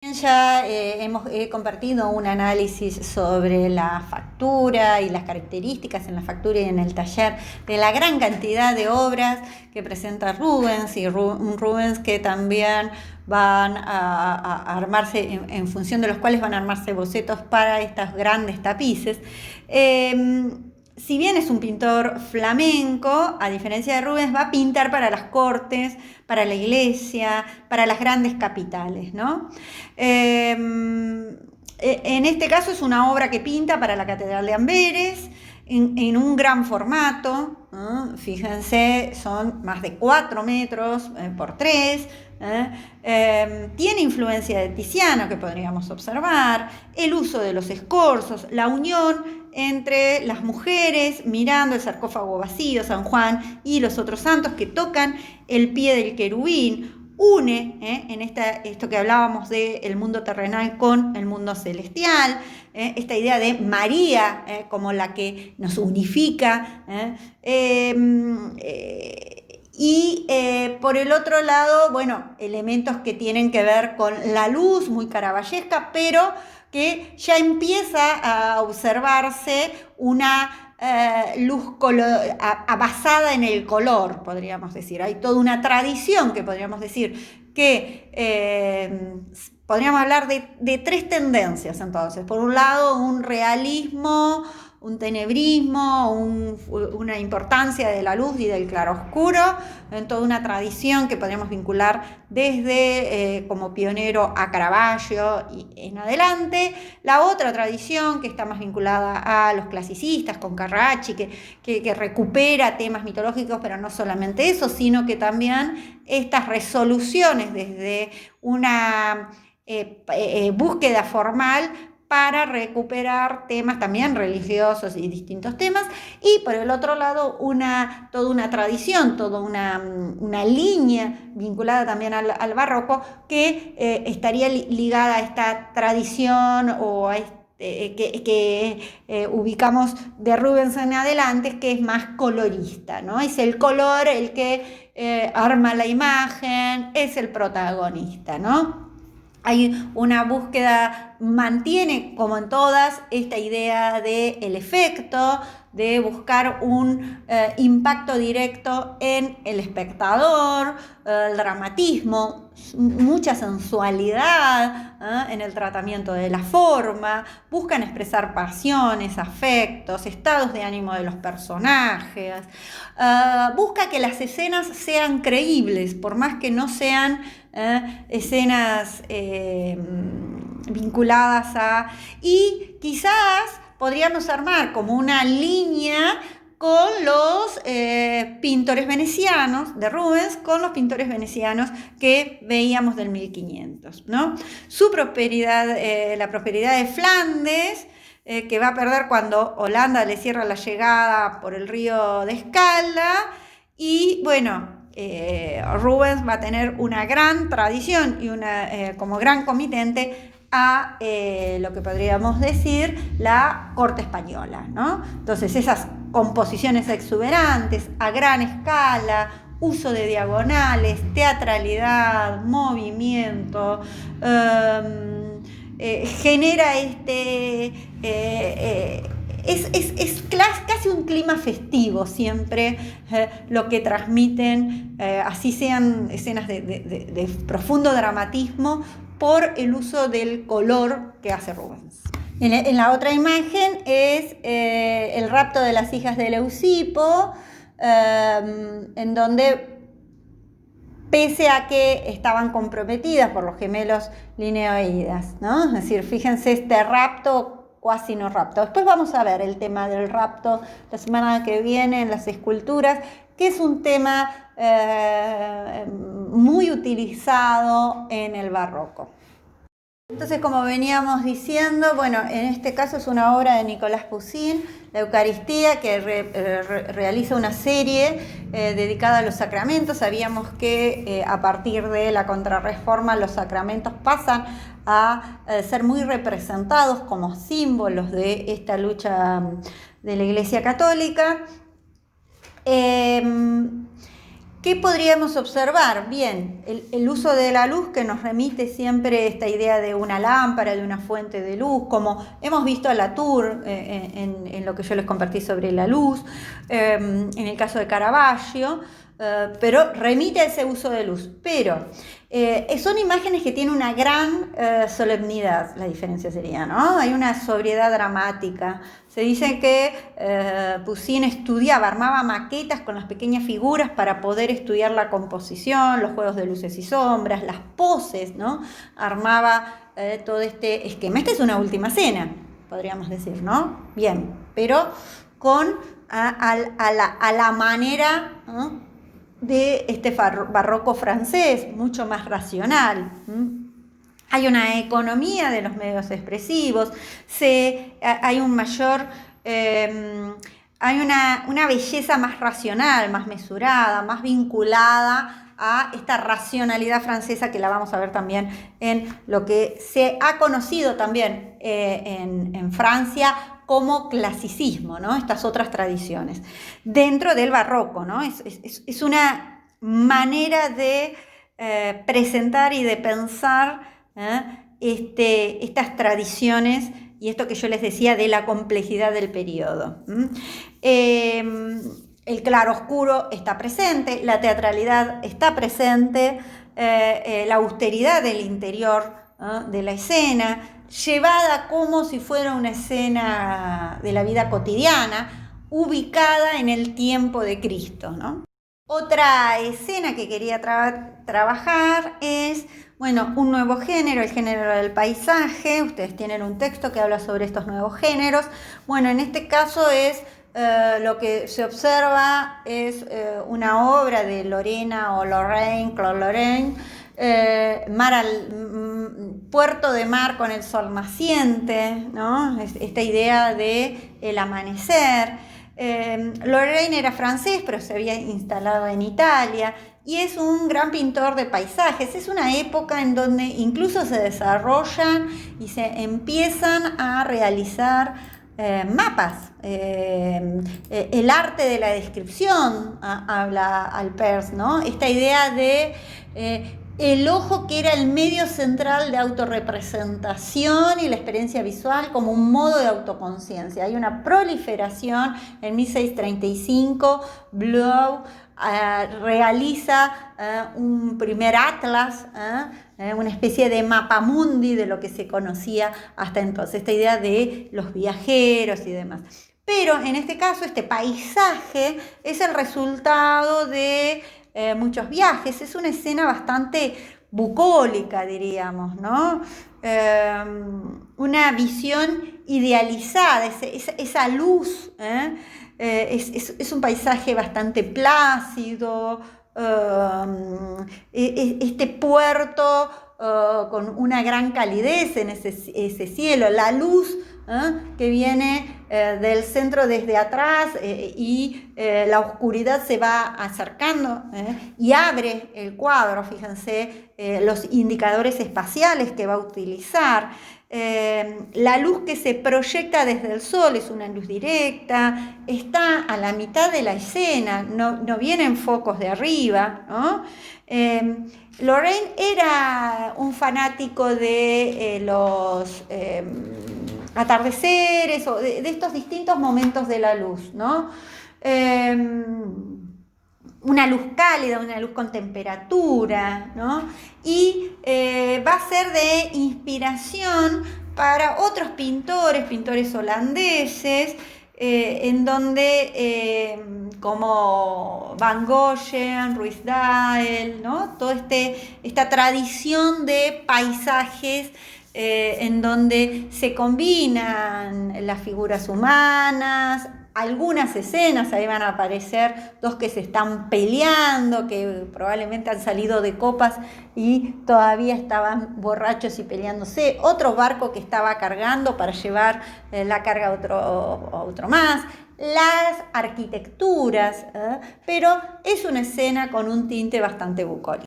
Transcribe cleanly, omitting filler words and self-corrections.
Ya he compartido un análisis sobre la factura y las características en la factura y en el taller de la gran cantidad de obras que presenta Rubens y un Rubens que también van a armarse, en función de los cuales van a armarse bocetos para estos grandes tapices. Si bien es un pintor flamenco, a diferencia de Rubens, va a pintar para las cortes, para la iglesia, para las grandes capitales, ¿no? En este caso es una obra que pinta para la Catedral de Amberes, en un gran formato, ¿no? Fíjense, son más de 4 metros por 3. Tiene influencia de Tiziano, que podríamos observar, el uso de los escorzos, la unión entre las mujeres mirando el sarcófago vacío, San Juan, y los otros santos que tocan el pie del querubín. Une en esto que hablábamos del mundo terrenal con el mundo celestial, esta idea de María como la que nos unifica. Y por el otro lado, bueno, elementos que tienen que ver con la luz, muy caravallesca, pero que ya empieza a observarse una luz basada en el color, podríamos decir. Hay toda una tradición que podríamos decir que podríamos hablar de 3 tendencias entonces. Por un lado, un realismo, un tenebrismo, una importancia de la luz y del claroscuro, en toda una tradición que podríamos vincular desde como pionero a Caravaggio y en adelante. La otra tradición que está más vinculada a los clasicistas, con Carracci, que recupera temas mitológicos, pero no solamente eso, sino que también estas resoluciones desde una búsqueda formal para recuperar temas también religiosos y distintos temas, y por el otro lado toda una tradición, toda una línea vinculada también al barroco que estaría ligada a esta tradición o a que ubicamos de Rubens en adelante, que es más colorista, ¿no? Es el color el que arma la imagen, es el protagonista, ¿no? Hay una búsqueda, mantiene como en todas esta idea del efecto, de buscar un impacto directo en el espectador, el dramatismo, mucha sensualidad en el tratamiento de la forma, buscan expresar pasiones, afectos, estados de ánimo de los personajes, busca que las escenas sean creíbles, por más que no sean escenas vinculadas a... Y quizás podríamos armar como una línea con los pintores venecianos de Rubens, con los pintores venecianos que veíamos del 1500, ¿no? Su prosperidad, la prosperidad de Flandes, que va a perder cuando Holanda le cierra la llegada por el río de Escalda, y bueno, Rubens va a tener una gran tradición y como gran comitente a lo que podríamos decir la corte española, ¿no? Entonces esas composiciones exuberantes a gran escala, uso de diagonales, teatralidad, movimiento, genera es casi un clima festivo siempre lo que transmiten, así sean escenas de profundo dramatismo, por el uso del color que hace Rubens. En la otra imagen es el rapto de las hijas de Leucipo, en donde, pese a que estaban comprometidas por los gemelos lineoides, ¿no? Es decir, fíjense este rapto, cuasi no rapto. Después vamos a ver el tema del rapto la semana que viene en las esculturas, que es un tema muy utilizado en el barroco. Entonces, como veníamos diciendo, bueno, en este caso es una obra de Nicolas Poussin, la Eucaristía, que realiza una serie dedicada a los sacramentos. Sabíamos que a partir de la Contrarreforma los sacramentos pasan a ser muy representados como símbolos de esta lucha de la Iglesia Católica. ¿Qué podríamos observar? Bien, el uso de la luz, que nos remite siempre esta idea de una lámpara, de una fuente de luz, como hemos visto a Latour en lo que yo les compartí sobre la luz, en el caso de Caravaggio, pero remite a ese uso de luz. Pero son imágenes que tienen una gran solemnidad, la diferencia sería, ¿no? Hay una sobriedad dramática. Se dice que Poussin estudiaba, armaba maquetas con las pequeñas figuras para poder estudiar la composición, los juegos de luces y sombras, las poses, ¿no? Armaba todo este esquema. Esta es una última cena, podríamos decir, ¿no? Bien, pero con a la manera, ¿no?, de este barroco francés, mucho más racional. Hay una economía de los medios expresivos, hay un mayor, hay una belleza más racional, más mesurada, más vinculada a esta racionalidad francesa, que la vamos a ver también en lo que se ha conocido también en Francia como clasicismo, ¿no? Estas otras tradiciones dentro del barroco, ¿no? Es una manera de presentar y de pensar estas tradiciones y esto que yo les decía de la complejidad del periodo. El claroscuro está presente, la teatralidad está presente, la austeridad del interior de la escena, llevada como si fuera una escena de la vida cotidiana, ubicada en el tiempo de Cristo, ¿no? Otra escena que quería trabajar es, bueno, un nuevo género, el género del paisaje. Ustedes tienen un texto que habla sobre estos nuevos géneros. Bueno, en este caso es lo que se observa es una obra de Lorena o Lorraine, Claude Lorraine, puerto de mar con el sol naciente, ¿no? Esta idea de el amanecer. Lorraine era francés, pero se había instalado en Italia y es un gran pintor de paisajes. Es una época en donde incluso se desarrollan y se empiezan a realizar mapas. El arte de la descripción habla Alpers, ¿no? Esta idea de el ojo, que era el medio central de autorrepresentación, y la experiencia visual como un modo de autoconciencia. Hay una proliferación. En 1635, Bloch realiza un primer atlas, una especie de mapamundi de lo que se conocía hasta entonces, esta idea de los viajeros y demás. Pero en este caso, este paisaje es el resultado de muchos viajes. Es una escena bastante bucólica, diríamos, ¿no? Una visión idealizada, esa luz, es un paisaje bastante plácido, este puerto con una gran calidez en ese cielo, la luz que viene del centro desde atrás y la oscuridad se va acercando y abre el cuadro. Fíjense los indicadores espaciales que va a utilizar. La luz que se proyecta desde el sol es una luz directa, está a la mitad de la escena, no vienen focos de arriba, ¿no? Lorraine era un fanático de los atardeceres o de estos distintos momentos de la luz, ¿no? Una luz cálida, una luz con temperatura, ¿no? Y va a ser de inspiración para otros pintores holandeses, en donde como Van Gogh, Ruysdael, ¿no? Toda esta tradición de paisajes en donde se combinan las figuras humanas, algunas escenas. Ahí van a aparecer dos que se están peleando, que probablemente han salido de copas y todavía estaban borrachos y peleándose. Otro barco que estaba cargando para llevar la carga a otro más. Las arquitecturas, pero es una escena con un tinte bastante bucólico.